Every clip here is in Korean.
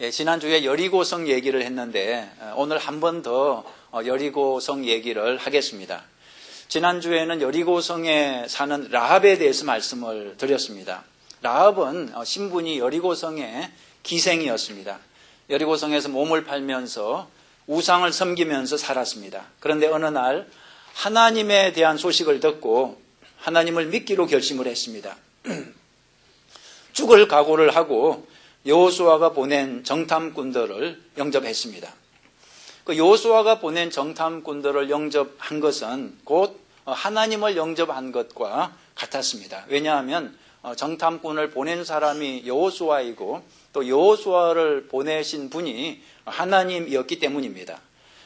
지난주에 여리고성 얘기를 했는데 오늘 한 번 더 여리고성 얘기를 하겠습니다. 지난주에는 여리고성에 사는 라합에 대해서 말씀을 드렸습니다. 라합은 신분이 여리고성의 기생이었습니다. 여리고성에서 몸을 팔면서 우상을 섬기면서 살았습니다. 그런데 어느 날 하나님에 대한 소식을 듣고 하나님을 믿기로 결심을 했습니다. 죽을 각오를 하고 여호수아가 보낸 정탐꾼들을 영접했습니다. 그 여호수아가 보낸 정탐꾼들을 영접한 것은 곧 하나님을 영접한 것과 같았습니다. 왜냐하면 정탐꾼을 보낸 사람이 여호수아이고 또 여호수아를 보내신 분이 하나님이었기 때문입니다.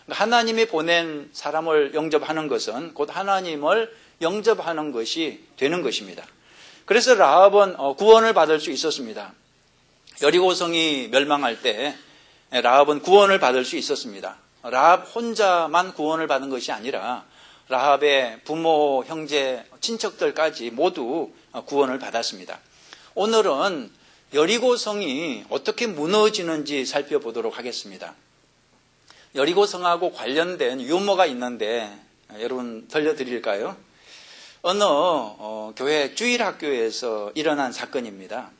하나님이 보낸 사람을 영접하는 것은 곧 하나님을 영접하는 것이 되는 것입니다. 그래서 라합은 구원을 받을 수 있었습니다. 여리고성이 멸망할 때 라합은 구원을 받을 수 있었습니다. 라합 혼자만 구원을 받은 것이 아니라 라합의 부모, 형제, 친척들까지 모두 구원을 받았습니다. 오늘은 여리고성이 어떻게 무너지는지 살펴보도록 하겠습니다. 여리고성하고 관련된 유머가 있는데 여러분 들려드릴까요? 어느 교회 주일학교에서 일어난 사건입니다.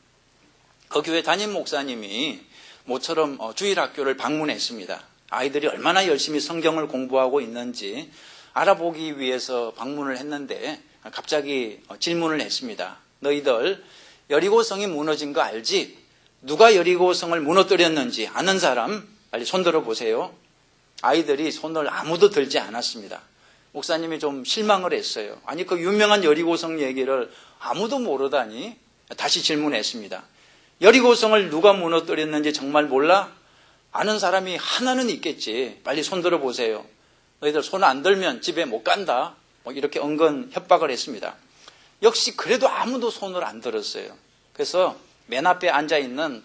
그 교회 담임 목사님이 모처럼 주일학교를 방문했습니다. 아이들이 얼마나 열심히 성경을 공부하고 있는지 알아보기 위해서 방문을 했는데 갑자기 질문을 했습니다. 너희들 여리고성이 무너진 거 알지? 누가 여리고성을 무너뜨렸는지 아는 사람 빨리 손 들어보세요. 아이들이 손을 아무도 들지 않았습니다. 목사님이 좀 실망을 했어요. 아니 그 유명한 여리고성 얘기를 아무도 모르다니 다시 질문했습니다. 여리고성을 누가 무너뜨렸는지 정말 몰라? 아는 사람이 하나는 있겠지. 빨리 손 들어보세요. 너희들 손 안 들면 집에 못 간다. 이렇게 은근 협박을 했습니다. 역시 그래도 아무도 손을 안 들었어요. 그래서 맨 앞에 앉아있는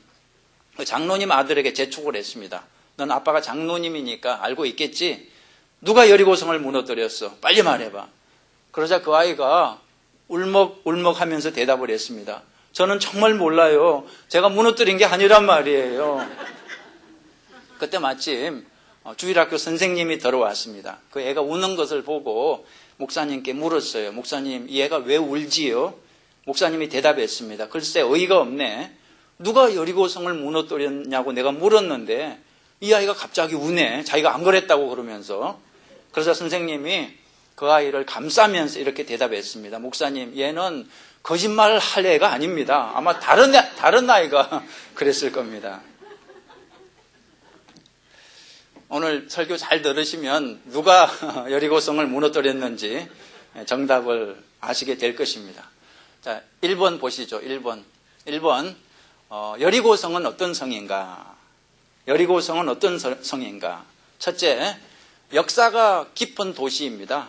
장로님 아들에게 재촉을 했습니다. 넌 아빠가 장로님이니까 알고 있겠지? 누가 여리고성을 무너뜨렸어? 빨리 말해봐. 그러자 그 아이가 울먹울먹하면서 대답을 했습니다. 저는 정말 몰라요. 제가 무너뜨린 게 아니란 말이에요. 그때 마침 주일학교 선생님이 들어왔습니다. 그 애가 우는 것을 보고 목사님께 물었어요. 목사님, 이 애가 왜 울지요? 목사님이 대답했습니다. 글쎄 어이가 없네. 누가 여리고성을 무너뜨렸냐고 내가 물었는데 이 아이가 갑자기 우네. 자기가 안 그랬다고 그러면서. 그래서 선생님이 그 아이를 감싸면서 이렇게 대답했습니다. 목사님, 얘는 거짓말을 할 애가 아닙니다. 아마 다른 아이가 그랬을 겁니다. 오늘 설교 잘 들으시면 누가 여리고성을 무너뜨렸는지 정답을 아시게 될 것입니다. 자, 1번 보시죠. 1번. 여리고성은 어떤 성인가? 여리고성은 어떤 성인가? 첫째, 역사가 깊은 도시입니다.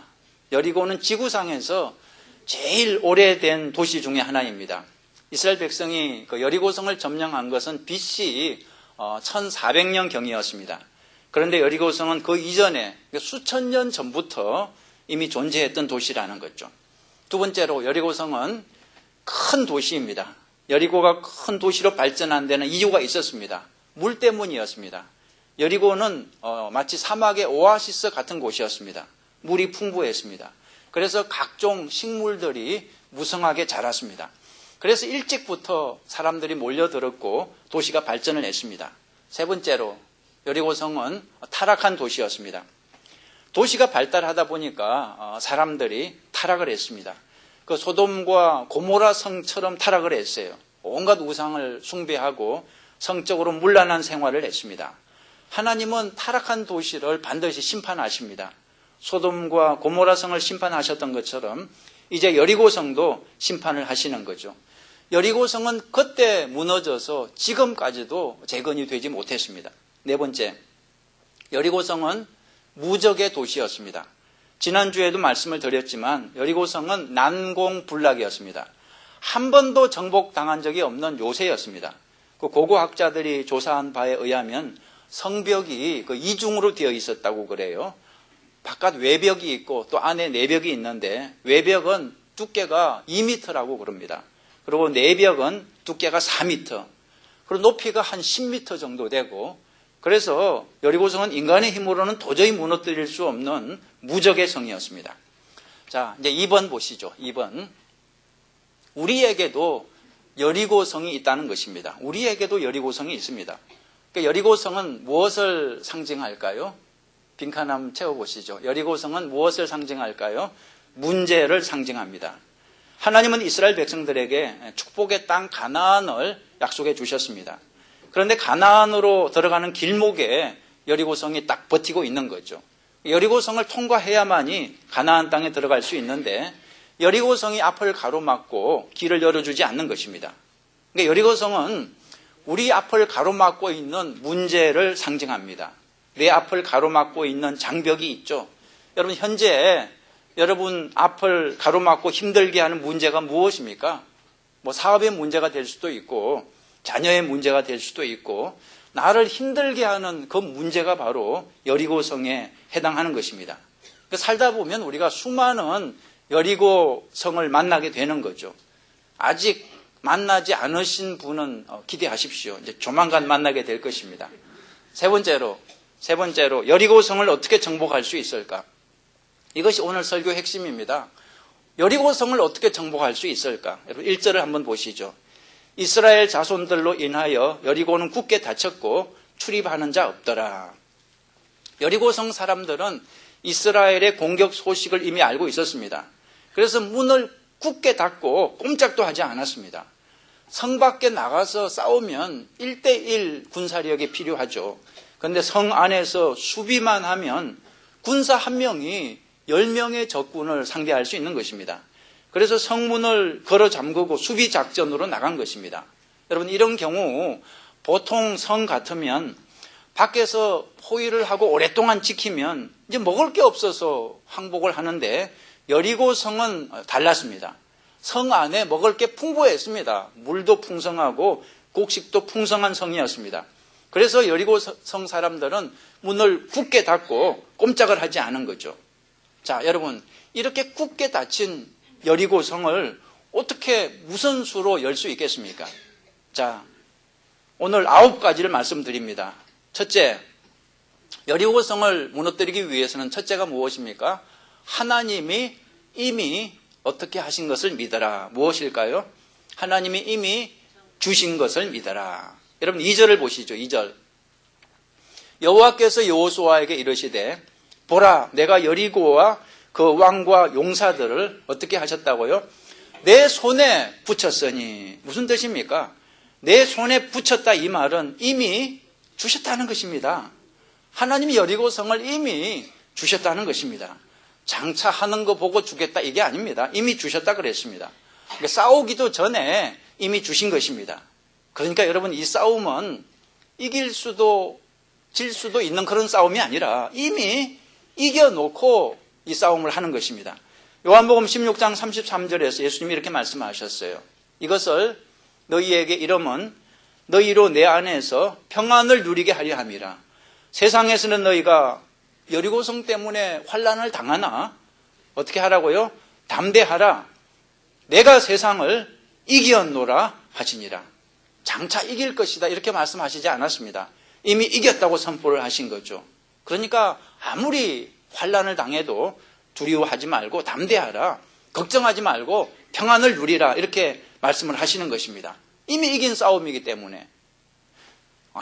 여리고는 지구상에서 제일 오래된 도시 중에 하나입니다. 이스라엘 백성이 그 여리고성을 점령한 것은 BC 1400년경이었습니다. 그런데 여리고성은 그 이전에 수천 년 전부터 이미 존재했던 도시라는 거죠. 두 번째로 여리고성은 큰 도시입니다. 여리고가 큰 도시로 발전한 데는 이유가 있었습니다. 물 때문이었습니다. 여리고는 마치 사막의 오아시스 같은 곳이었습니다. 물이 풍부했습니다. 그래서 각종 식물들이 무성하게 자랐습니다. 그래서 일찍부터 사람들이 몰려들었고 도시가 발전을 했습니다. 세 번째로 여리고성은 타락한 도시였습니다. 도시가 발달하다 보니까 사람들이 타락을 했습니다. 그 소돔과 고모라 성처럼 타락을 했어요. 온갖 우상을 숭배하고 성적으로 문란한 생활을 했습니다. 하나님은 타락한 도시를 반드시 심판하십니다. 소돔과 고모라 성을 심판하셨던 것처럼 이제 여리고성도 심판을 하시는 거죠. 여리고성은 그때 무너져서 지금까지도 재건이 되지 못했습니다. 네 번째, 여리고성은 무적의 도시였습니다. 지난주에도 말씀을 드렸지만 여리고성은 난공불락이었습니다. 한 번도 정복당한 적이 없는 요새였습니다. 그 고고학자들이 조사한 바에 의하면 성벽이 그 이중으로 되어 있었다고 그래요. 바깥 외벽이 있고 또 안에 내벽이 있는데 외벽은 두께가 2m라고 그럽니다. 그리고 내벽은 두께가 4m. 그리고 높이가 한 10m 정도 되고, 그래서 여리고성은 인간의 힘으로는 도저히 무너뜨릴 수 없는 무적의 성이었습니다. 자, 이제 2번 보시죠. 2번. 우리에게도 여리고성이 있다는 것입니다. 우리에게도 여리고성이 있습니다. 그러니까 여리고성은 무엇을 상징할까요? 빈칸 한번 채워보시죠. 여리고성은 무엇을 상징할까요? 문제를 상징합니다. 하나님은 이스라엘 백성들에게 축복의 땅 가나안을 약속해 주셨습니다. 그런데 가나안으로 들어가는 길목에 여리고성이 딱 버티고 있는 거죠. 여리고성을 통과해야만이 가나안 땅에 들어갈 수 있는데 여리고성이 앞을 가로막고 길을 열어주지 않는 것입니다. 그러니까 여리고성은 우리 앞을 가로막고 있는 문제를 상징합니다. 내 앞을 가로막고 있는 장벽이 있죠. 여러분, 현재 여러분 앞을 가로막고 힘들게 하는 문제가 무엇입니까? 뭐 사업의 문제가 될 수도 있고 자녀의 문제가 될 수도 있고 나를 힘들게 하는 그 문제가 바로 여리고성에 해당하는 것입니다. 살다 보면 우리가 수많은 여리고성을 만나게 되는 거죠. 아직 만나지 않으신 분은 기대하십시오. 이제 조만간 만나게 될 것입니다. 세 번째로 여리고성을 어떻게 정복할 수 있을까? 이것이 오늘 설교 핵심입니다. 여리고성을 어떻게 정복할 수 있을까? 여러분 1절을 한번 보시죠. 이스라엘 자손들로 인하여 여리고는 굳게 닫혔고 출입하는 자 없더라. 여리고성 사람들은 이스라엘의 공격 소식을 이미 알고 있었습니다. 그래서 문을 굳게 닫고 꼼짝도 하지 않았습니다. 성 밖에 나가서 싸우면 1대1 군사력이 필요하죠. 그런데 성 안에서 수비만 하면 군사 한 명이 10명의 적군을 상대할 수 있는 것입니다. 그래서 성문을 걸어 잠그고 수비 작전으로 나간 것입니다. 여러분, 이런 경우 보통 성 같으면 밖에서 포위를 하고 오랫동안 지키면 이제 먹을 게 없어서 항복을 하는데 여리고 성은 달랐습니다. 성 안에 먹을 게 풍부했습니다. 물도 풍성하고 곡식도 풍성한 성이었습니다. 그래서 여리고 성 사람들은 문을 굳게 닫고 꼼짝을 하지 않은 거죠. 자, 여러분, 이렇게 굳게 닫힌 여리고 성을 어떻게 무슨 수로 열 수 있겠습니까? 자, 오늘 9가지를 말씀드립니다. 첫째, 여리고 성을 무너뜨리기 위해서는 첫째가 무엇입니까? 하나님이 이미 어떻게 하신 것을 믿어라. 무엇일까요? 하나님이 이미 주신 것을 믿어라. 여러분 2절을 보시죠. 2절. 여호와께서 여호수아에게 이르시되 보라, 내가 여리고와 그 왕과 용사들을 어떻게 하셨다고요? 내 손에 붙였으니. 무슨 뜻입니까? 내 손에 붙였다, 이 말은 이미 주셨다는 것입니다. 하나님이 여리고 성을 이미 주셨다는 것입니다. 장차 하는 거 보고 주겠다, 이게 아닙니다. 이미 주셨다 그랬습니다. 그러니까 싸우기도 전에 이미 주신 것입니다. 그러니까 여러분, 이 싸움은 이길 수도 질 수도 있는 그런 싸움이 아니라 이미 이겨놓고 이 싸움을 하는 것입니다. 요한복음 16장 33절에서 예수님이 이렇게 말씀하셨어요. 이것을 너희에게 이름은 너희로 내 안에서 평안을 누리게 하려 함이라. 세상에서는 너희가 여리고성 때문에 환난을 당하나 어떻게 하라고요? 담대하라. 내가 세상을 이겼노라 하시니라. 장차 이길 것이다, 이렇게 말씀하시지 않았습니다. 이미 이겼다고 선포를 하신 거죠. 그러니까 아무리 환난을 당해도 두려워하지 말고 담대하라. 걱정하지 말고 평안을 누리라, 이렇게 말씀을 하시는 것입니다. 이미 이긴 싸움이기 때문에.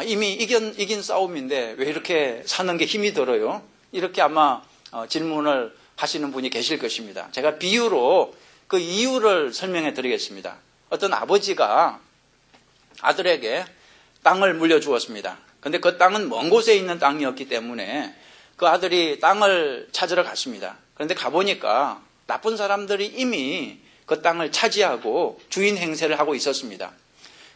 이미 이긴 싸움인데 왜 이렇게 사는 게 힘이 들어요? 이렇게 아마 질문을 하시는 분이 계실 것입니다. 제가 비유로 그 이유를 설명해 드리겠습니다. 어떤 아버지가 아들에게 땅을 물려주었습니다. 그런데 그 땅은 먼 곳에 있는 땅이었기 때문에 그 아들이 땅을 찾으러 갔습니다. 그런데 가보니까 나쁜 사람들이 이미 그 땅을 차지하고 주인 행세를 하고 있었습니다.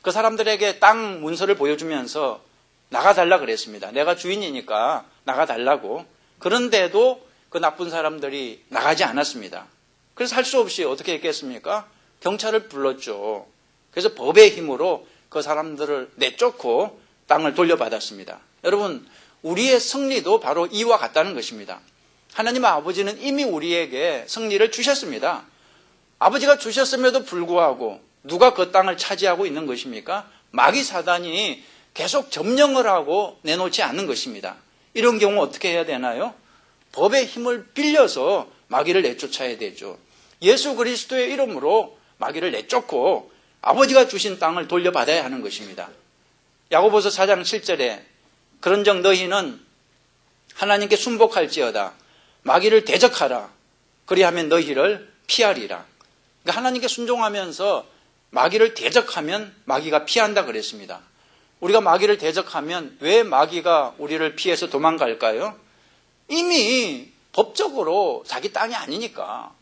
그 사람들에게 땅 문서를 보여주면서 나가달라 그랬습니다. 내가 주인이니까 나가달라고. 그런데도 그 나쁜 사람들이 나가지 않았습니다. 그래서 할 수 없이 어떻게 했겠습니까? 경찰을 불렀죠. 그래서 법의 힘으로 그 사람들을 내쫓고 땅을 돌려받았습니다. 여러분, 우리의 승리도 바로 이와 같다는 것입니다. 하나님 아버지는 이미 우리에게 승리를 주셨습니다. 아버지가 주셨음에도 불구하고 누가 그 땅을 차지하고 있는 것입니까? 마귀 사단이 계속 점령을 하고 내놓지 않는 것입니다. 이런 경우 어떻게 해야 되나요? 법의 힘을 빌려서 마귀를 내쫓아야 되죠. 예수 그리스도의 이름으로 마귀를 내쫓고 아버지가 주신 땅을 돌려받아야 하는 것입니다. 야고보서 4장 7절에 그런즉 너희는 하나님께 순복할지어다 마귀를 대적하라 그리하면 너희를 피하리라. 그러니까 하나님께 순종하면서 마귀를 대적하면 마귀가 피한다 그랬습니다. 우리가 마귀를 대적하면 왜 마귀가 우리를 피해서 도망갈까요? 이미 법적으로 자기 땅이 아니니까.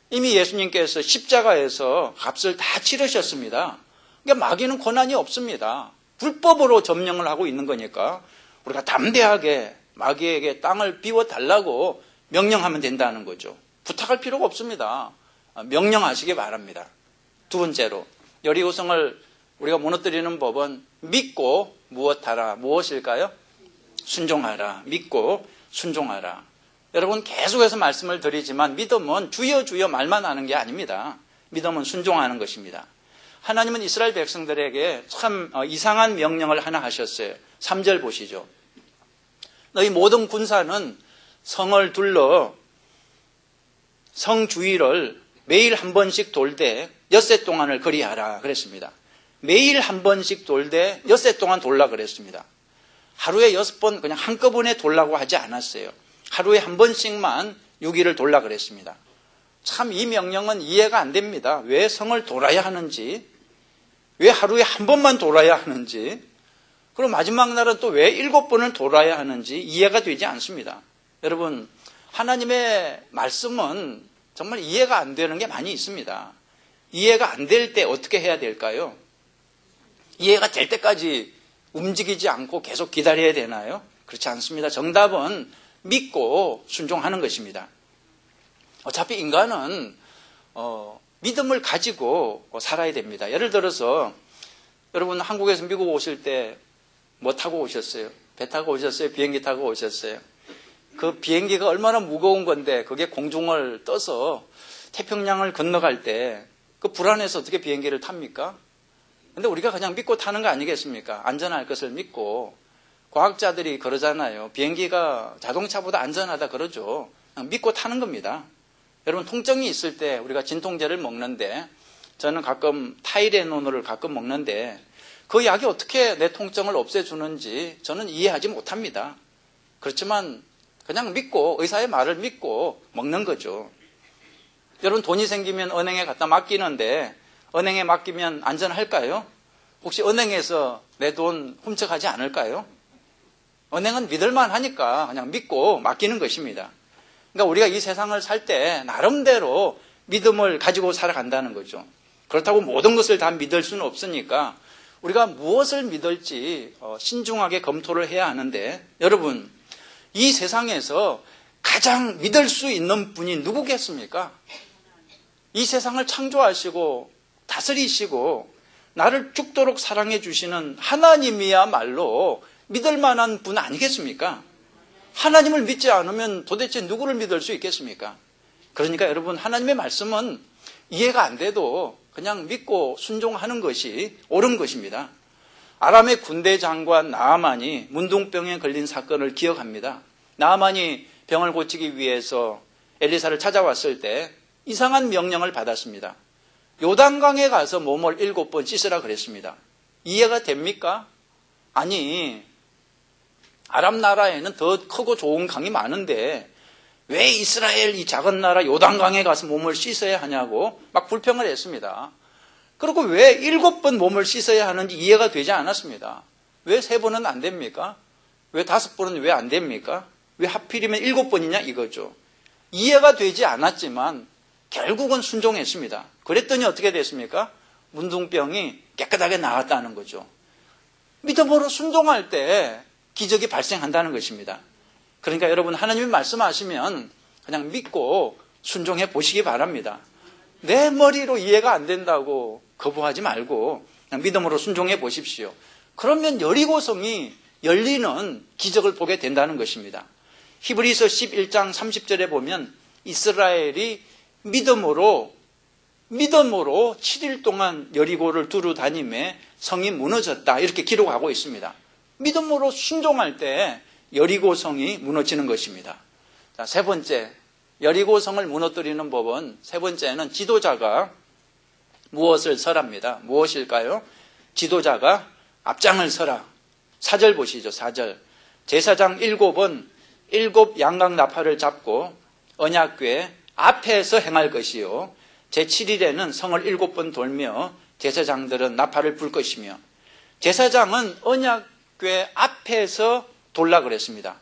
이미 예수님께서 십자가에서 값을 다 치르셨습니다. 그러니까 마귀는 권한이 없습니다. 불법으로 점령을 하고 있는 거니까 우리가 담대하게 마귀에게 땅을 비워달라고 명령하면 된다는 거죠. 부탁할 필요가 없습니다. 명령하시기 바랍니다. 두 번째로 여리고성을 우리가 무너뜨리는 법은 믿고 무엇하라. 무엇일까요? 순종하라. 믿고 순종하라. 여러분 계속해서 말씀을 드리지만 믿음은 주여 주여 말만 하는 게 아닙니다. 믿음은 순종하는 것입니다. 하나님은 이스라엘 백성들에게 참 이상한 명령을 하나 하셨어요. 3절 보시죠. 너희 모든 군사는 성을 둘러 성 주위를 매일 한 번씩 돌되 엿새 동안을 그리하라 그랬습니다. 매일 한 번씩 돌되 엿새 동안 돌라 그랬습니다. 하루에 6번 그냥 한꺼번에 돌라고 하지 않았어요. 하루에 한 번씩만 6일을 돌라 그랬습니다. 참 이 명령은 이해가 안 됩니다. 왜 성을 돌아야 하는지, 왜 하루에 한 번만 돌아야 하는지, 그리고 마지막 날은 또 왜 7번을 돌아야 하는지 이해가 되지 않습니다. 여러분, 하나님의 말씀은 정말 이해가 안 되는 게 많이 있습니다. 이해가 안 될 때 어떻게 해야 될까요? 이해가 될 때까지 움직이지 않고 계속 기다려야 되나요? 그렇지 않습니다. 정답은 믿고 순종하는 것입니다. 어차피 인간은 믿음을 가지고 살아야 됩니다. 예를 들어서 여러분 한국에서 미국 오실 때 뭐 타고 오셨어요? 배 타고 오셨어요? 비행기 타고 오셨어요? 그 비행기가 얼마나 무거운 건데 그게 공중을 떠서 태평양을 건너갈 때 그 불안해서 어떻게 비행기를 탑니까? 근데 우리가 그냥 믿고 타는 거 아니겠습니까? 안전할 것을 믿고. 과학자들이 그러잖아요. 비행기가 자동차보다 안전하다 그러죠. 그냥 믿고 타는 겁니다. 여러분 통증이 있을 때 우리가 진통제를 먹는데 저는 가끔 타이레놀을 가끔 먹는데 그 약이 어떻게 내 통증을 없애주는지 저는 이해하지 못합니다. 그렇지만 그냥 믿고 의사의 말을 믿고 먹는 거죠. 여러분 돈이 생기면 은행에 갖다 맡기는데 은행에 맡기면 안전할까요? 혹시 은행에서 내 돈 훔쳐가지 않을까요? 은행은 믿을만 하니까 그냥 믿고 맡기는 것입니다. 그러니까 우리가 이 세상을 살 때 나름대로 믿음을 가지고 살아간다는 거죠. 그렇다고 모든 것을 다 믿을 수는 없으니까 우리가 무엇을 믿을지 신중하게 검토를 해야 하는데 여러분 이 세상에서 가장 믿을 수 있는 분이 누구겠습니까? 이 세상을 창조하시고 다스리시고 나를 죽도록 사랑해 주시는 하나님이야말로 믿을 만한 분 아니겠습니까? 하나님을 믿지 않으면 도대체 누구를 믿을 수 있겠습니까? 그러니까 여러분 하나님의 말씀은 이해가 안 돼도 그냥 믿고 순종하는 것이 옳은 것입니다. 아람의 군대 장관 나아만이 문둥병에 걸린 사건을 기억합니다. 나아만이 병을 고치기 위해서 엘리사를 찾아왔을 때 이상한 명령을 받았습니다. 요단강에 가서 몸을 7번 씻으라 그랬습니다. 이해가 됩니까? 아니, 아람 나라에는 더 크고 좋은 강이 많은데 왜 이스라엘 이 작은 나라 요단강에 가서 몸을 씻어야 하냐고 막 불평을 했습니다. 그리고 왜 7번 몸을 씻어야 하는지 이해가 되지 않았습니다. 왜 3번은 안 됩니까? 왜 5번은 왜 안 됩니까? 왜 하필이면 7번이냐 이거죠. 이해가 되지 않았지만 결국은 순종했습니다. 그랬더니 어떻게 됐습니까? 문둥병이 깨끗하게 나았다는 거죠. 믿음으로 순종할 때 기적이 발생한다는 것입니다. 그러니까 여러분 하나님이 말씀하시면 그냥 믿고 순종해 보시기 바랍니다. 내 머리로 이해가 안 된다고 거부하지 말고 그냥 믿음으로 순종해 보십시오. 그러면 여리고성이 열리는 기적을 보게 된다는 것입니다. 히브리서 11장 30절에 보면 이스라엘이 믿음으로 믿음으로 7일 동안 여리고를 두루 다니며 성이 무너졌다. 이렇게 기록하고 있습니다. 믿음으로 순종할 때 여리고 성이 무너지는 것입니다. 자, 세 번째, 여리고 성을 무너뜨리는 법은 세 번째는 지도자가 무엇을 설합니다. 무엇일까요? 지도자가 앞장을 서라. 4절 보시죠. 4절. 제사장 7은 7 양각 나팔을 잡고 언약궤 앞에서 행할 것이요. 제7일에는 성을 7번 돌며 제사장들은 나팔을 불 것이며, 제사장은 언약궤 앞에서 돌라 그랬습니다.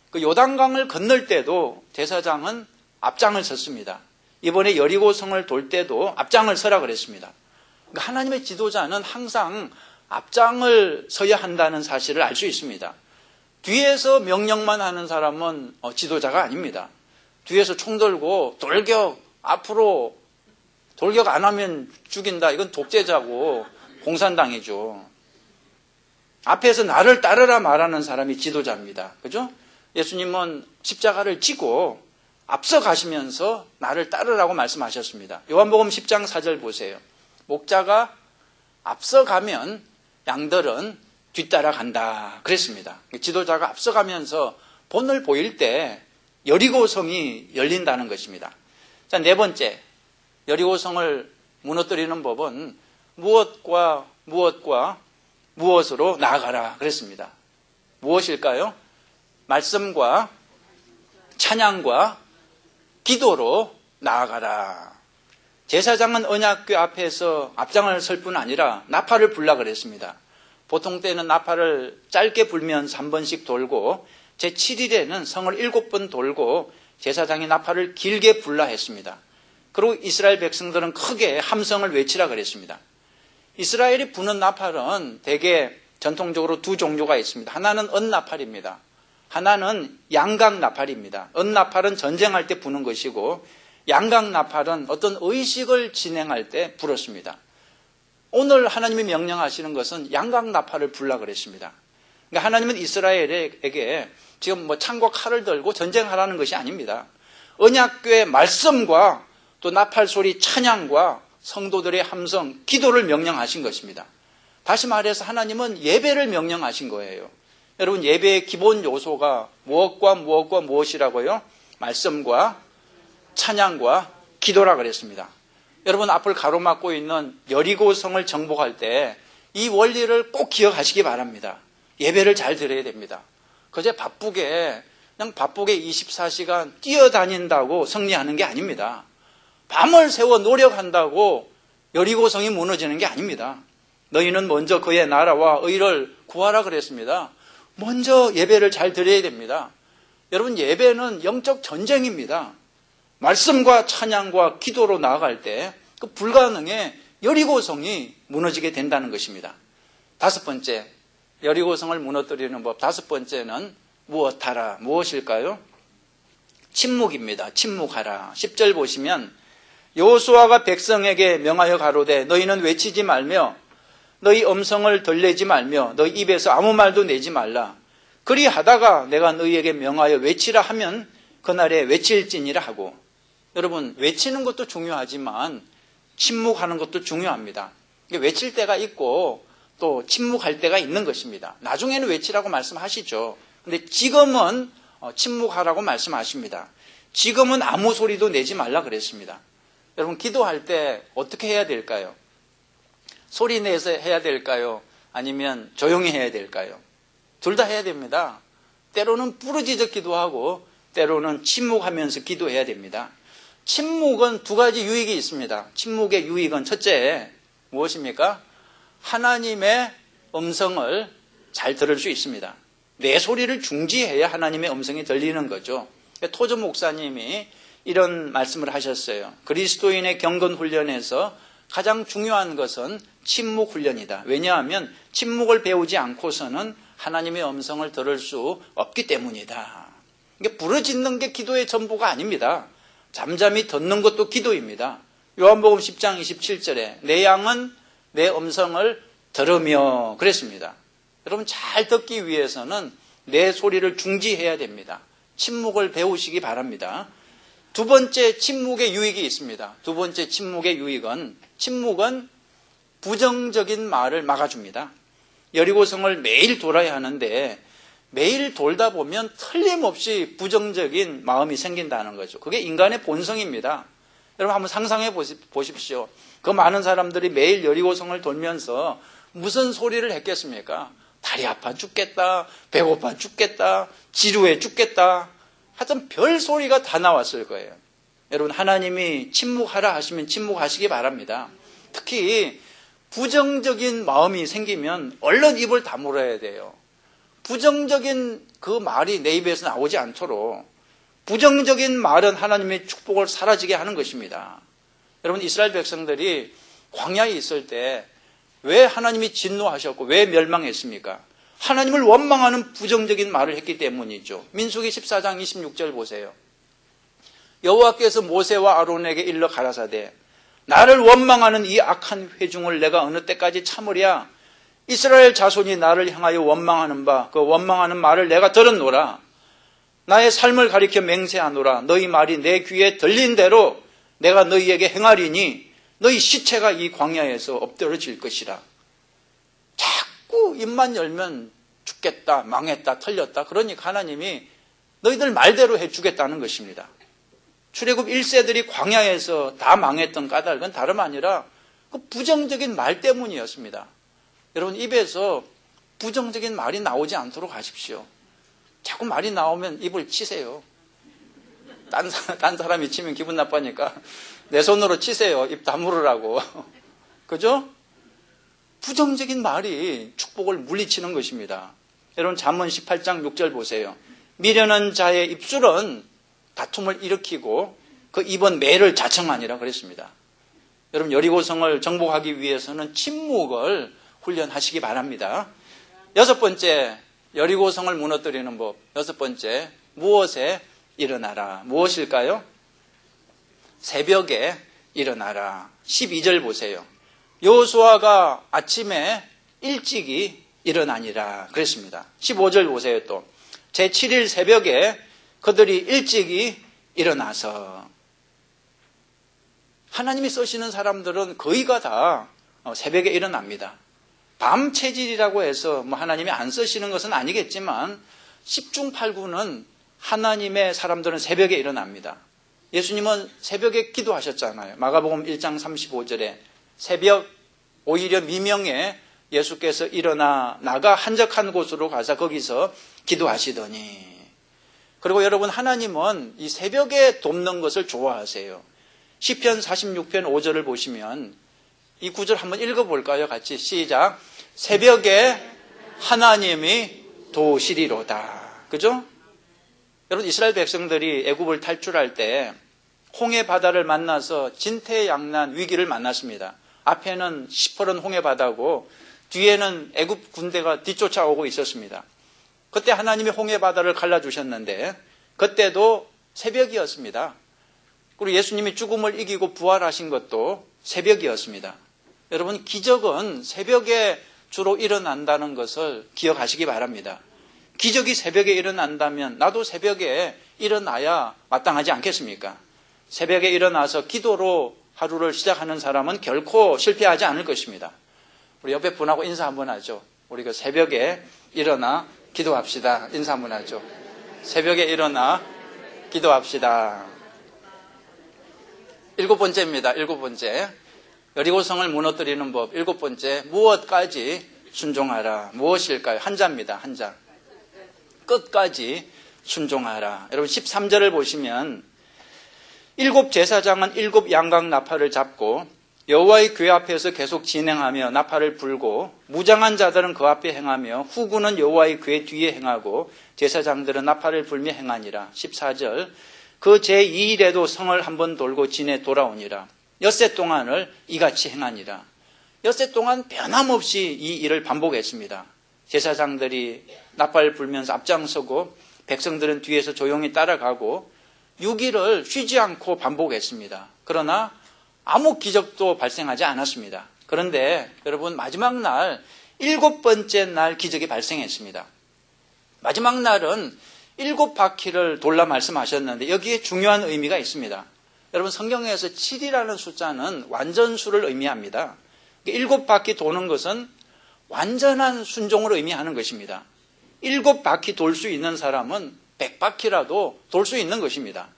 그 요단강을 건널 때도 제사장은 앞장을 섰습니다. 이번에 여리고 성을 돌 때도 앞장을 서라 그랬습니다. 그러니까 하나님의 지도자는 항상 앞장을 서야 한다는 사실을 알 수 있습니다. 뒤에서 명령만 하는 사람은 지도자가 아닙니다. 뒤에서 총 들고 돌격, 앞으로 돌격 안 하면 죽인다. 이건 독재자고 공산당이죠. 앞에서 나를 따르라 말하는 사람이 지도자입니다. 그죠? 예수님은 십자가를 지고 앞서 가시면서 나를 따르라고 말씀하셨습니다. 요한복음 10장 4절 보세요. 목자가 앞서 가면 양들은 뒤따라 간다 그랬습니다. 지도자가 앞서 가면서 본을 보일 때 여리고성이 열린다는 것입니다. 자, 네 번째, 여리고성을 무너뜨리는 법은 무엇과 무엇으로 나아가라 그랬습니다. 무엇일까요? 말씀과 찬양과 기도로 나아가라. 제사장은 언약궤 앞에서 앞장을 설 뿐 아니라 나팔을 불라 그랬습니다. 보통 때는 나팔을 짧게 불면서 한 번씩 돌고, 제7일에는 성을 7번 돌고 제사장이 나팔을 길게 불라 했습니다. 그리고 이스라엘 백성들은 크게 함성을 외치라 그랬습니다. 이스라엘이 부는 나팔은 대개 전통적으로 두 종류가 있습니다. 하나는 언나팔입니다. 하나는 양각나팔입니다. 언나팔은 전쟁할 때 부는 것이고, 양각나팔은 어떤 의식을 진행할 때 불었습니다. 오늘 하나님이 명령하시는 것은 양각나팔을 불라 그랬습니다. 그러니까 하나님은 이스라엘에게 지금 창과 칼을 들고 전쟁하라는 것이 아닙니다. 언약궤의 말씀과 또 나팔 소리, 찬양과 성도들의 함성, 기도를 명령하신 것입니다. 다시 말해서 하나님은 예배를 명령하신 거예요. 여러분, 예배의 기본 요소가 무엇과 무엇이라고요? 말씀과 찬양과 기도라 그랬습니다. 여러분, 앞을 가로막고 있는 여리고성을 정복할 때 이 원리를 꼭 기억하시기 바랍니다. 예배를 잘 드려야 됩니다. 그저 바쁘게 24시간 뛰어다닌다고 승리하는 게 아닙니다. 밤을 새워 노력한다고 여리고성이 무너지는 게 아닙니다. 너희는 먼저 그의 나라와 의를 구하라 그랬습니다. 먼저 예배를 잘 드려야 됩니다. 여러분, 예배는 영적 전쟁입니다. 말씀과 찬양과 기도로 나아갈 때 그 불가능에 여리고성이 무너지게 된다는 것입니다. 다섯 번째, 여리고성을 무너뜨리는 법. 다섯 번째는 무엇하라. 무엇일까요? 침묵입니다. 침묵하라. 10절 보시면 여호수아가 백성에게 명하여 가로되 너희는 외치지 말며 너희 음성을 들내지 말며 너희 입에서 아무 말도 내지 말라. 그리하다가 내가 너희에게 명하여 외치라 하면 그날에 외칠지니라 하고. 여러분, 외치는 것도 중요하지만 침묵하는 것도 중요합니다. 외칠 때가 있고 또 침묵할 때가 있는 것입니다. 나중에는 외치라고 말씀하시죠. 근데 지금은 침묵하라고 말씀하십니다. 지금은 아무 소리도 내지 말라 그랬습니다. 여러분, 기도할 때 어떻게 해야 될까요? 소리 내서 해야 될까요? 아니면 조용히 해야 될까요? 둘 다 해야 됩니다. 때로는 부르짖어 기도하고 때로는 침묵하면서 기도해야 됩니다. 침묵은 두 가지 유익이 있습니다. 침묵의 유익은 첫째, 무엇입니까? 하나님의 음성을 잘 들을 수 있습니다. 내 소리를 중지해야 하나님의 음성이 들리는 거죠. 토저 목사님이 이런 말씀을 하셨어요. 그리스도인의 경건 훈련에서 가장 중요한 것은 침묵 훈련이다. 왜냐하면 침묵을 배우지 않고서는 하나님의 음성을 들을 수 없기 때문이다. 이게 부르짖는 게 기도의 전부가 아닙니다. 잠잠히 듣는 것도 기도입니다. 요한복음 10장 27절에 내 양은 내 음성을 들으며 그랬습니다. 여러분, 잘 듣기 위해서는 내 소리를 중지해야 됩니다. 침묵을 배우시기 바랍니다. 두 번째 침묵의 유익이 있습니다. 두 번째 침묵의 유익은 침묵은 부정적인 말을 막아줍니다. 여리고성을 매일 돌아야 하는데 매일 돌다 보면 틀림없이 부정적인 마음이 생긴다는 거죠. 그게 인간의 본성입니다. 여러분 한번 상상해 보십시오. 그 많은 사람들이 매일 여리고성을 돌면서 무슨 소리를 했겠습니까? 다리 아파 죽겠다, 배고파 죽겠다, 지루해 죽겠다. 하여튼 별 소리가 다 나왔을 거예요. 여러분 하나님이 침묵하라 하시면 침묵하시기 바랍니다. 특히 부정적인 마음이 생기면 얼른 입을 다물어야 돼요. 부정적인 그 말이 내 입에서 나오지 않도록 부정적인 말은 하나님의 축복을 사라지게 하는 것입니다. 여러분 이스라엘 백성들이 광야에 있을 때 왜 하나님이 진노하셨고 왜 멸망했습니까? 하나님을 원망하는 부정적인 말을 했기 때문이죠. 민수기 14장 26절 보세요. 여호와께서 모세와 아론에게 일러 가라사대 나를 원망하는 이 악한 회중을 내가 어느 때까지 참으랴? 이스라엘 자손이 나를 향하여 원망하는 바 그 원망하는 말을 내가 들었노라. 나의 삶을 가리켜 맹세하노라. 너희 말이 내 귀에 들린 대로 내가 너희에게 행하리니 너희 시체가 이 광야에서 엎드러질 것이라. 자꾸 입만 열면 죽겠다, 망했다, 틀렸다. 그러니까 하나님이 너희들 말대로 해주겠다는 것입니다. 출애굽 1세들이 광야에서 다 망했던 까닭은 다름 아니라 그 부정적인 말 때문이었습니다. 여러분 입에서 부정적인 말이 나오지 않도록 하십시오. 자꾸 말이 나오면 입을 치세요. 딴 사람이 치면 기분 나빠니까 내 손으로 치세요. 입 다물으라고. 그죠? 부정적인 말이 축복을 물리치는 것입니다. 여러분 잠언 18장 6절 보세요. 미련한 자의 입술은 다툼을 일으키고 그 입은 매를 자청하니라 그랬습니다. 여러분 여리고성을 정복하기 위해서는 침묵을 훈련하시기 바랍니다. 여섯 번째, 여리고성을 무너뜨리는 법. 여섯 번째, 무엇에 일어나라. 무엇일까요? 새벽에 일어나라. 12절 보세요. 여호수아가 아침에 일찍이 일어나니라 그랬습니다. 15절 보세요 또. 제7일 새벽에 그들이 일찍이 일어나서. 하나님이 쓰시는 사람들은 거의가 다 새벽에 일어납니다. 밤 체질이라고 해서 하나님이 안 쓰시는 것은 아니겠지만 10중 8구는 하나님의 사람들은 새벽에 일어납니다. 예수님은 새벽에 기도하셨잖아요. 마가복음 1장 35절에 새벽 오히려 미명에 예수께서 일어나 나가 한적한 곳으로 가서 거기서 기도하시더니. 그리고 여러분 하나님은 이 새벽에 돕는 것을 좋아하세요. 시편 46편 5절을 보시면 이 구절 한번 읽어볼까요? 같이 시작. 새벽에 하나님이 도우시리로다. 그죠? 여러분 이스라엘 백성들이 애굽을 탈출할 때 홍해 바다를 만나서 진퇴양난 위기를 만났습니다. 앞에는 시퍼런 홍해 바다고 뒤에는 애굽 군대가 뒤쫓아오고 있었습니다. 그때 하나님이 홍해 바다를 갈라주셨는데 그때도 새벽이었습니다. 그리고 예수님이 죽음을 이기고 부활하신 것도 새벽이었습니다. 여러분 기적은 새벽에 주로 일어난다는 것을 기억하시기 바랍니다. 기적이 새벽에 일어난다면 나도 새벽에 일어나야 마땅하지 않겠습니까? 새벽에 일어나서 기도로 하루를 시작하는 사람은 결코 실패하지 않을 것입니다. 우리 옆에 분하고 인사 한번 하죠. 우리가 새벽에 일어나 기도합시다. 인사 한번 하죠. 새벽에 일어나 기도합시다. 일곱 번째입니다. 일곱 번째. 여리고성을 무너뜨리는 법. 일곱 번째. 무엇까지 순종하라. 무엇일까요? 한자입니다. 한자. 끝까지 순종하라. 여러분 13절을 보시면 일곱 제사장은 일곱 양각 나팔을 잡고 여호와의 궤 앞에서 계속 진행하며 나팔을 불고 무장한 자들은 그 앞에 행하며 후군은 여호와의 궤 뒤에 행하고 제사장들은 나팔을 불며 행하니라. 14절 그 제2일에도 성을 한번 돌고 진에 돌아오니라. 엿새 동안을 이같이 행하니라. 엿새 동안 변함없이 이 일을 반복했습니다. 제사장들이 나팔 불면서 앞장서고 백성들은 뒤에서 조용히 따라가고 6일을 쉬지 않고 반복했습니다. 그러나 아무 기적도 발생하지 않았습니다. 그런데 여러분 마지막 날 일곱 번째 날 기적이 발생했습니다. 마지막 날은 7바퀴를 돌라 말씀하셨는데 여기에 중요한 의미가 있습니다. 여러분 성경에서 7이라는 숫자는 완전수를 의미합니다. 7바퀴 도는 것은 완전한 순종을 의미하는 것입니다. 7바퀴 돌 수 있는 사람은 100바퀴라도 돌 수 있는 것입니다.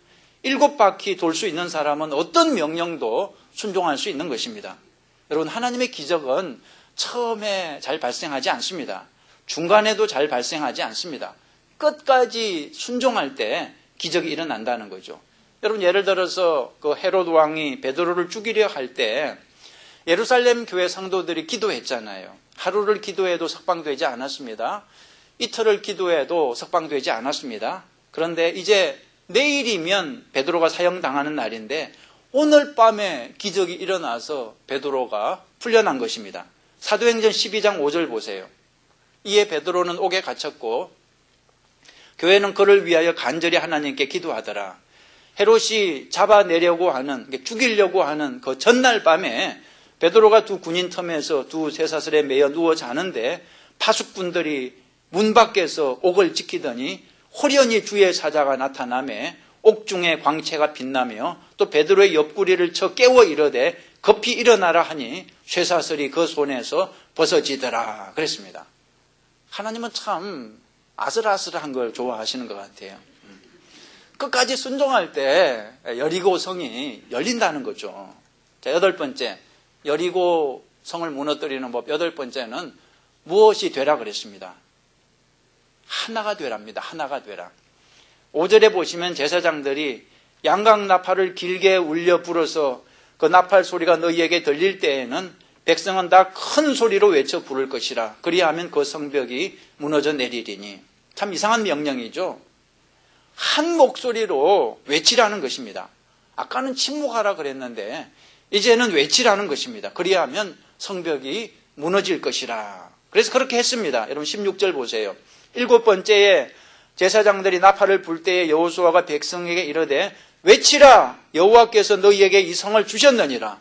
7바퀴 돌 수 있는 사람은 어떤 명령도 순종할 수 있는 것입니다. 여러분 하나님의 기적은 처음에 잘 발생하지 않습니다. 중간에도 잘 발생하지 않습니다. 끝까지 순종할 때 기적이 일어난다는 거죠. 여러분 예를 들어서 그 헤롯 왕이 베드로를 죽이려 할 때 예루살렘 교회 성도들이 기도했잖아요. 하루를 기도해도 석방되지 않았습니다. 이틀을 기도해도 석방되지 않았습니다. 그런데 이제 내일이면 베드로가 사형당하는 날인데 오늘 밤에 기적이 일어나서 베드로가 풀려난 것입니다. 사도행전 12장 5절 보세요. 이에 베드로는 옥에 갇혔고 교회는 그를 위하여 간절히 하나님께 기도하더라. 헤롯이 잡아내려고 하는, 죽이려고 하는 그 전날 밤에 베드로가 두 군인 틈에서 두 쇠사슬에 매여 누워 자는데 파수꾼들이 문 밖에서 옥을 지키더니 호련히 주의 사자가 나타나매 옥중에 광채가 빛나며 또 베드로의 옆구리를 쳐 깨워 이르되 급히 일어나라 하니 쇠사슬이 그 손에서 벗어지더라 그랬습니다. 하나님은 참 아슬아슬한 걸 좋아하시는 것 같아요. 끝까지 순종할 때 여리고 성이 열린다는 거죠. 자, 8번째, 여리고 성을 무너뜨리는 법 8번째는 무엇이 되라 그랬습니다. 하나가 되랍니다. 하나가 되라. 5절에 보시면 제사장들이 양각 나팔을 길게 울려 불어서 그 나팔 소리가 너희에게 들릴 때에는 백성은 다 큰 소리로 외쳐 부를 것이라. 그리하면 그 성벽이 무너져 내리리니. 참 이상한 명령이죠. 한 목소리로 외치라는 것입니다. 아까는 침묵하라 그랬는데 이제는 외치라는 것입니다. 그리하면 성벽이 무너질 것이라. 그래서 그렇게 했습니다. 여러분 16절 보세요. 7번째에 제사장들이 나팔을 불 때에 여호수아가 백성에게 이르되 외치라 여호와께서 너희에게 이 성을 주셨느니라.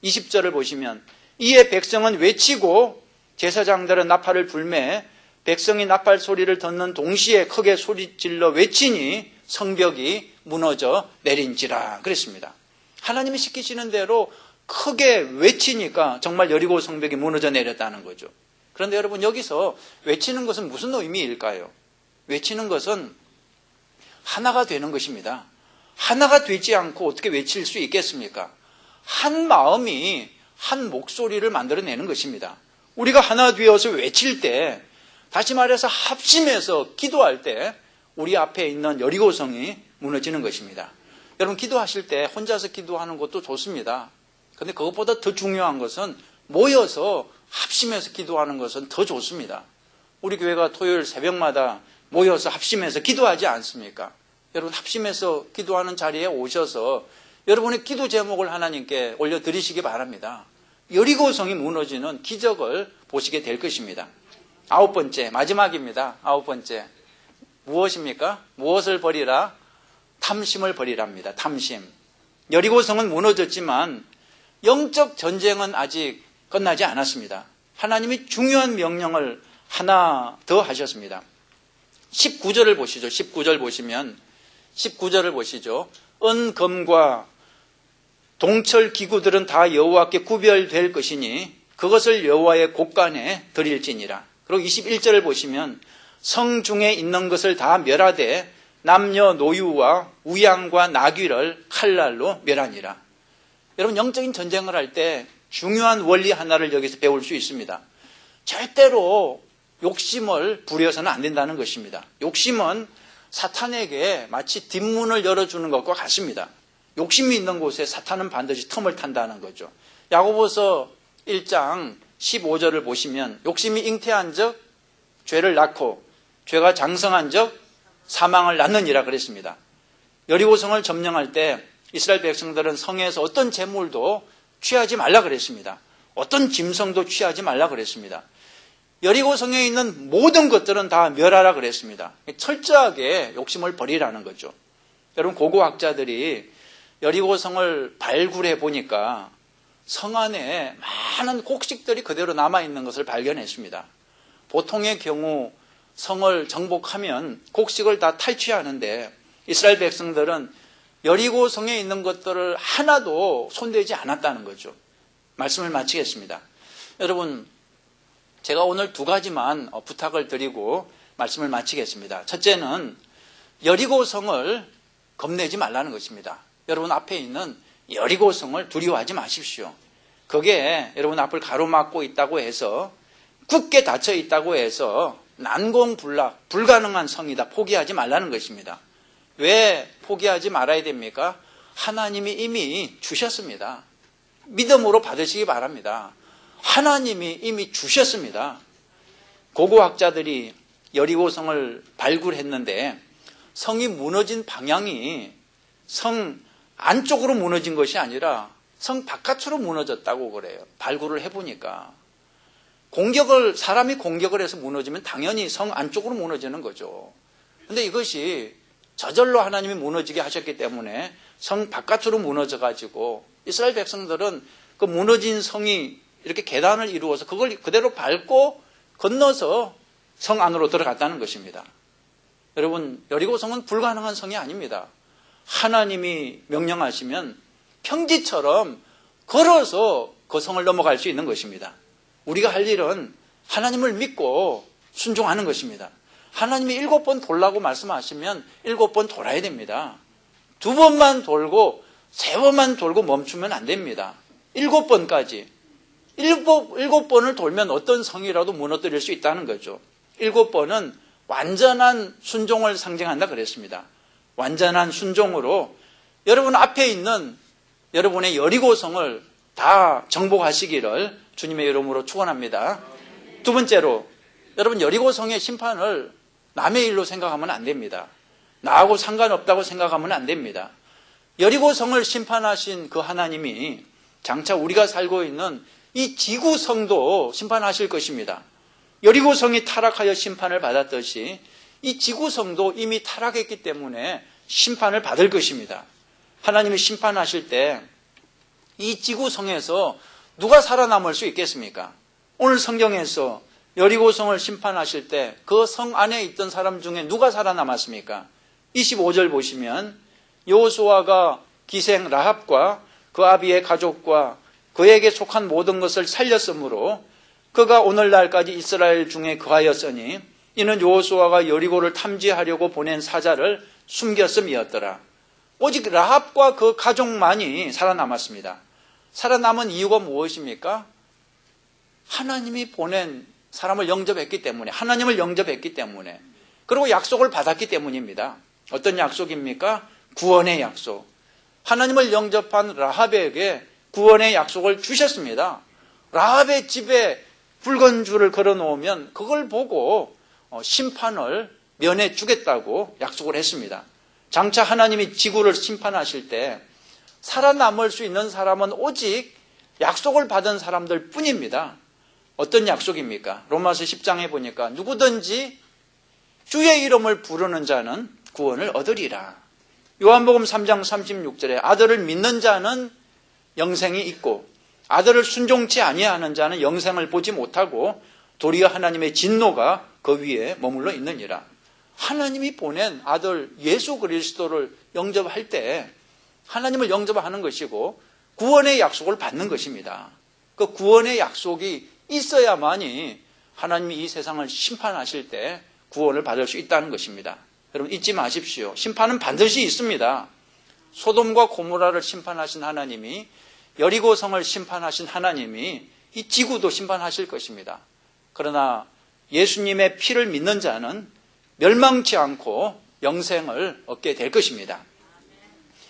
20절을 보시면 이에 백성은 외치고 제사장들은 나팔을 불매 백성이 나팔 소리를 듣는 동시에 크게 소리질러 외치니 성벽이 무너져 내린지라 그랬습니다. 하나님이 시키시는 대로 크게 외치니까 정말 여리고 성벽이 무너져 내렸다는 거죠. 그런데 여러분 여기서 외치는 것은 무슨 의미일까요? 외치는 것은 하나가 되는 것입니다. 하나가 되지 않고 어떻게 외칠 수 있겠습니까? 한 마음이 한 목소리를 만들어내는 것입니다. 우리가 하나 되어서 외칠 때, 다시 말해서 합심해서 기도할 때 우리 앞에 있는 여리고성이 무너지는 것입니다. 여러분 기도하실 때 혼자서 기도하는 것도 좋습니다. 그런데 그것보다 더 중요한 것은 모여서 합심해서 기도하는 것은 더 좋습니다. 우리 교회가 토요일 새벽마다 모여서 합심해서 기도하지 않습니까? 여러분 합심해서 기도하는 자리에 오셔서 여러분의 기도 제목을 하나님께 올려드리시기 바랍니다. 여리고성이 무너지는 기적을 보시게 될 것입니다. 9번째, 마지막입니다. 9번째. 무엇입니까? 무엇을 버리라? 탐심을 버리랍니다. 탐심. 여리고성은 무너졌지만 영적 전쟁은 아직 끝나지 않았습니다. 하나님이 중요한 명령을 하나 더 하셨습니다. 19절을 보시죠. 19절 보시면 19절을 보시죠. 은, 금과 동철 기구들은 다 여호와께 구별될 것이니 그것을 여호와의 곳간에 드릴지니라. 그리고 21절을 보시면 성 중에 있는 것을 다 멸하되 남녀 노유와 우양과 나귀를 칼날로 멸하니라. 여러분 영적인 전쟁을 할 때 중요한 원리 하나를 여기서 배울 수 있습니다. 절대로 욕심을 부려서는 안 된다는 것입니다. 욕심은 사탄에게 마치 뒷문을 열어주는 것과 같습니다. 욕심이 있는 곳에 사탄은 반드시 틈을 탄다는 거죠. 야고보서 1장 15절을 보시면 욕심이 잉태한 적 죄를 낳고 죄가 장성한 적 사망을 낳느니라 그랬습니다. 여리고성을 점령할 때 이스라엘 백성들은 성에서 어떤 재물도 취하지 말라 그랬습니다. 어떤 짐승도 취하지 말라 그랬습니다. 여리고성에 있는 모든 것들은 다 멸하라 그랬습니다. 철저하게 욕심을 버리라는 거죠. 여러분 고고학자들이 여리고성을 발굴해 보니까 성 안에 많은 곡식들이 그대로 남아있는 것을 발견했습니다. 보통의 경우 성을 정복하면 곡식을 다 탈취하는데 이스라엘 백성들은 여리고 성에 있는 것들을 하나도 손대지 않았다는 거죠. 말씀을 마치겠습니다. 여러분, 제가 오늘 두 가지만 부탁을 드리고 말씀을 마치겠습니다. 첫째는 여리고 성을 겁내지 말라는 것입니다. 여러분 앞에 있는 여리고 성을 두려워하지 마십시오. 그게 여러분 앞을 가로막고 있다고 해서, 굳게 닫혀 있다고 해서 난공불락 불가능한 성이다, 포기하지 말라는 것입니다. 왜 포기하지 말아야 됩니까? 하나님이 이미 주셨습니다. 믿음으로 받으시기 바랍니다. 하나님이 이미 주셨습니다. 고고학자들이 여리고성을 발굴했는데 성이 무너진 방향이 성 안쪽으로 무너진 것이 아니라 성 바깥으로 무너졌다고 그래요. 발굴을 해보니까. 사람이 공격을 해서 무너지면 당연히 성 안쪽으로 무너지는 거죠. 그런데 이것이 저절로 하나님이 무너지게 하셨기 때문에 성 바깥으로 무너져가지고 이스라엘 백성들은 그 무너진 성이 이렇게 계단을 이루어서 그걸 그대로 밟고 건너서 성 안으로 들어갔다는 것입니다. 여러분, 여리고성은 불가능한 성이 아닙니다. 하나님이 명령하시면 평지처럼 걸어서 그 성을 넘어갈 수 있는 것입니다. 우리가 할 일은 하나님을 믿고 순종하는 것입니다. 하나님이 7번 돌라고 말씀하시면 7번 돌아야 됩니다. 2번만 돌고 3번만 돌고 멈추면 안 됩니다. 7번까지. 7번을 돌면 어떤 성이라도 무너뜨릴 수 있다는 거죠. 7번은 완전한 순종을 상징한다 그랬습니다. 완전한 순종으로 여러분 앞에 있는 여러분의 여리고성을 다 정복하시기를 주님의 이름으로 축원합니다. 두 번째로, 여러분 여리고성의 심판을 남의 일로 생각하면 안 됩니다. 나하고 상관없다고 생각하면 안 됩니다. 여리고성을 심판하신 그 하나님이 장차 우리가 살고 있는 이 지구성도 심판하실 것입니다. 여리고성이 타락하여 심판을 받았듯이 이 지구성도 이미 타락했기 때문에 심판을 받을 것입니다. 하나님이 심판하실 때 이 지구성에서 누가 살아남을 수 있겠습니까? 오늘 성경에서 여리고성을 심판하실 때 그 성 안에 있던 사람 중에 누가 살아남았습니까? 25절 보시면 여호수아가 기생 라합과 그 아비의 가족과 그에게 속한 모든 것을 살렸으므로 그가 오늘날까지 이스라엘 중에 거하였으니 이는 여호수아가 여리고를 탐지하려고 보낸 사자를 숨겼음이었더라. 오직 라합과 그 가족만이 살아남았습니다. 살아남은 이유가 무엇입니까? 하나님이 보낸 사람을 영접했기 때문에, 하나님을 영접했기 때문에, 그리고 약속을 받았기 때문입니다. 어떤 약속입니까? 구원의 약속. 하나님을 영접한 라합에게 구원의 약속을 주셨습니다. 라합의 집에 붉은 줄을 걸어놓으면 그걸 보고 심판을 면해 주겠다고 약속을 했습니다. 장차 하나님이 지구를 심판하실 때 살아남을 수 있는 사람은 오직 약속을 받은 사람들 뿐입니다. 어떤 약속입니까? 로마서 10장에 보니까 누구든지 주의 이름을 부르는 자는 구원을 얻으리라. 요한복음 3장 36절에 아들을 믿는 자는 영생이 있고 아들을 순종치 아니하는 자는 영생을 보지 못하고 도리어 하나님의 진노가 그 위에 머물러 있느니라. 하나님이 보낸 아들 예수 그리스도를 영접할 때 하나님을 영접하는 것이고 구원의 약속을 받는 것입니다. 그 구원의 약속이 있어야만이 하나님이 이 세상을 심판하실 때 구원을 받을 수 있다는 것입니다. 여러분 잊지 마십시오. 심판은 반드시 있습니다. 소돔과 고모라를 심판하신 하나님이, 여리고성을 심판하신 하나님이 이 지구도 심판하실 것입니다. 그러나 예수님의 피를 믿는 자는 멸망치 않고 영생을 얻게 될 것입니다.